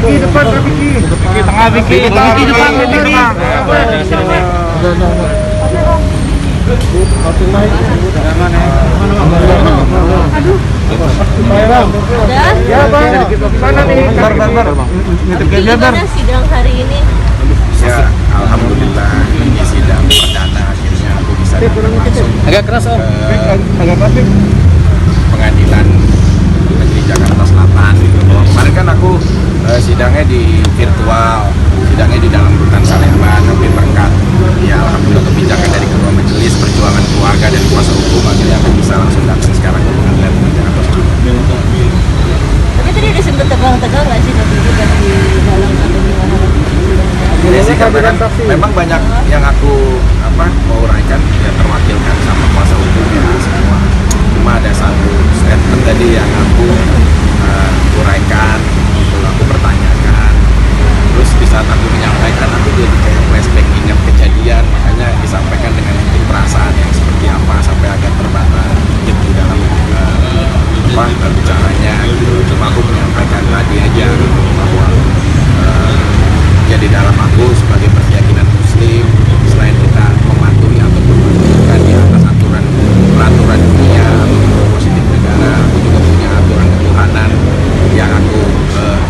Vicky depan, Vicky. Vicky tengah, Vicky depan. Ya, Bang. Mana nih? Gimana sidang hari ini? Ya, alhamdulillah ini sidang perdana akhirnya aku bisa datang langsung Agak keras, Om. Agak keras. pengadilan negeri Jakarta Selatan gitu. Bahwa kemarin kan aku sidangnya di virtual, sidangnya di dalam rutan Salemba, tapi berkat ya alhamdulillah kebijakan dari Ketua Majelis Perjuangan Keluarga dan kuasa hukum akhirnya aku bisa langsung datang sekarang ke pengadilan negeri Jakarta Selatan. Tapi tadi udah sempet tegang-tegang nggak sih tapi juga di dalam satu gimana? Ya sih, karena kan memang banyak yang aku mau uraikan ya terwakilkan sama kuasa hukum ya semua. Cuma ada satu statement tadi yang aku uraikan, gitu, aku pertanyakan. Terus di saat aku menyampaikan aku jadi kayak flashback ingat kejadian, makanya disampaikan dengan mungkin perasaan yang seperti apa sampai agak terbata gitu dalam bicaranya gitu. Cuma aku menyampaikan tadi aja gitu, bahwa ya di dalam aku sebagai berkeyakinan muslim, selain kita mematuhi ataupun menunjukkan di atas peraturan dunia atau positif negara, aku juga punya aturan ketuhanan yang aku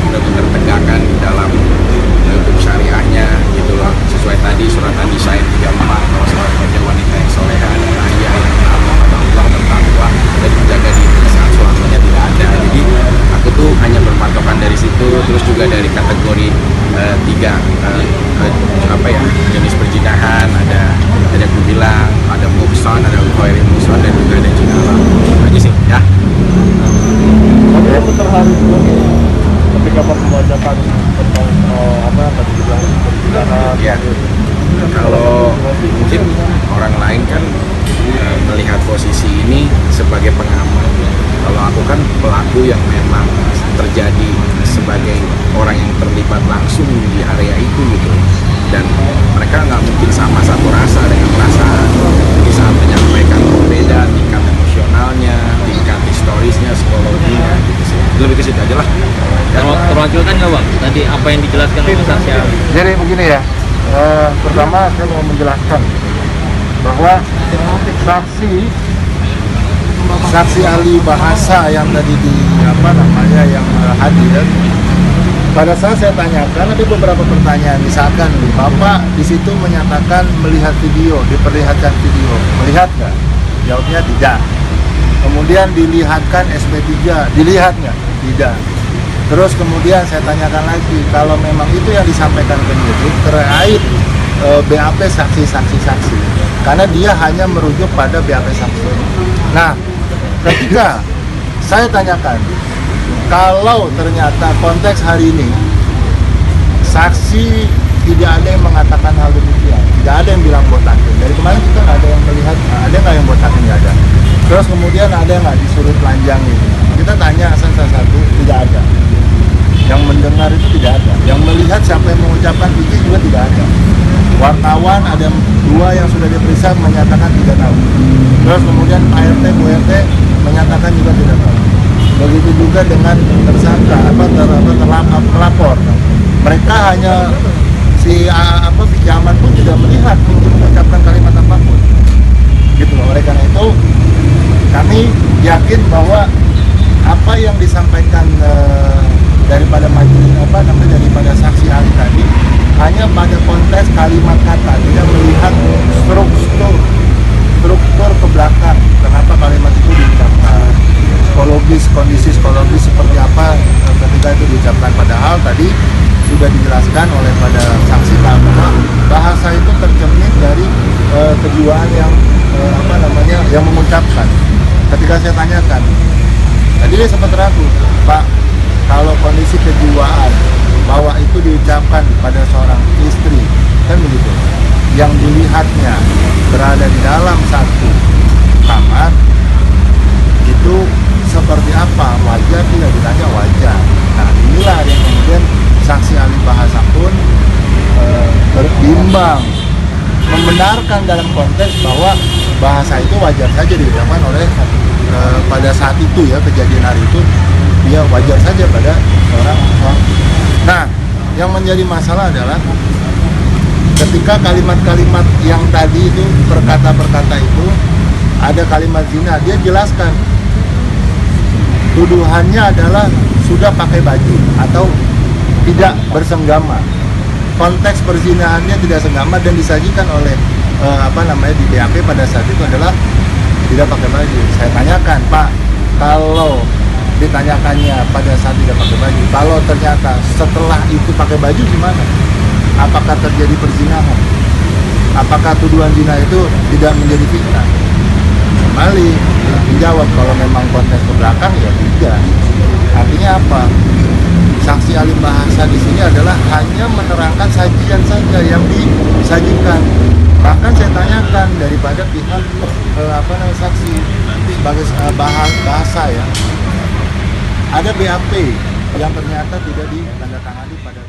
benar-benar tegakkan di dalam hukum syariahnya gitu loh, sesuai tadi surat An-Nisa ayat 34 bahwa seorang wanita yang soleha adalah ia yang taat kepada Allah, bertakwa dan menjaga diri saat suaminya tidak ada. Jadi aku tuh hanya berpatokan dari situ. Terus juga dari kategori tiga jenis perjinahan, ada aku bilang ada muhsan, ada ghairi muhsan, dan juga ada jinala. Aja sih ya. Tapi aku terharu juga ketika membacakan tentang tadi bilang perjalanan. Ya, kalau mungkin orang lain kan melihat posisi ini sebagai pengamat. Kalau aku kan pelaku yang memang terjadi sebagai orang yang terlibat langsung di area itu gitu. Dan mereka nggak mungkin sama satu rasa dengan perasaan. Di saat menyampaikan berbeda tingkat emosionalnya, tingkat historisnya, psikologinya gitu sih. Lebih ke situ aja lah. Terwakilkan nggak Bang? Tadi apa yang dijelaskan oleh saksi ahli? Jadi begini ya, pertama saya mau menjelaskan bahwa saksi ahli bahasa yang tadi yang hadir, pada saat saya tanyakan ada beberapa pertanyaan, misalkan Bapak di situ menyatakan melihat video, diperlihatkan video, melihat nggak? Jawabnya tidak. Kemudian dilihatkan SP3, dilihat nggak? Tidak. Terus kemudian saya tanyakan lagi, kalau memang itu yang disampaikan penyidik terkait BAP saksi, karena dia hanya merujuk pada BAP saksi. Nah, ketika saya tanyakan, kalau ternyata konteks hari ini saksi tidak ada yang mengatakan hal demikian, tidak ada yang bilang botakin. Dari kemarin kita nggak ada yang melihat, ada nggak yang botakin, nggak ada. Terus kemudian ada nggak disuruh telanjang gitu. Kita tanya satu, tidak ada. Yang mendengar itu tidak ada. Yang melihat siapa yang mengucapkan itu juga tidak ada. Wartawan ada 2 yang sudah diperiksa menyatakan tidak tahu. Terus kemudian Pak RT, Bu RT menyatakan juga tidak tahu. Begitu juga dengan tersangka pelapor. Mereka hanya pinjaman pun tidak melihat untuk mengucapkan kalimat apapun. Gitu loh. Oleh karena itu kami yakin bahwa apa yang disampaikan daripada daripada saksi ahli tadi hanya pada konteks kalimat kata, tidak melihat struktur ke belakang kenapa kalimat itu diucapkan, kondisi psikologis seperti apa ketika itu diucapkan. Padahal tadi sudah dijelaskan oleh pada saksi bahwa bahasa itu tercermin dari kejiwaan yang yang mengucapkan. Ketika saya tanyakan, tadi dia sempat ragu, Pak, kalau kondisi kejiwaan bahwa itu diucapkan pada seorang istri, kan begitu, yang dilihatnya berada di dalam satu kamar, itu seperti apa? Wajar tidak? Ditanya wajar. Nah, inilah yang kemudian saksi ahli bahasa pun berbimbang membenarkan dalam konteks bahwa bahasa itu wajar saja diucapkan oleh pada saat itu ya, kejadian hari itu dia wajar saja pada seorang suami. Nah, yang menjadi masalah adalah ketika kalimat-kalimat yang tadi itu, perkata-perkata itu, ada kalimat zina, dia jelaskan tuduhannya adalah sudah pakai baju atau tidak bersenggama. Konteks perzinaannya tidak senggama dan disajikan oleh di BAP pada saat itu adalah tidak pakai baju. Saya tanyakan, Pak, kalau ditanyakannya pada saat tidak pakai baju, kalau ternyata setelah itu pakai baju gimana? Apakah terjadi perzinahan? Apakah tuduhan zina itu tidak menjadi fitnah? Kembali menjawab kalau memang konteks ke belakang ya tidak. Artinya apa? Saksi ahli bahasa di sini adalah hanya menerangkan sajian saja yang disajikan. Bahkan saya tanyakan daripada pihak saksi sebagai bahasa ya. Ada BAP yang ternyata tidak ditandatangani pada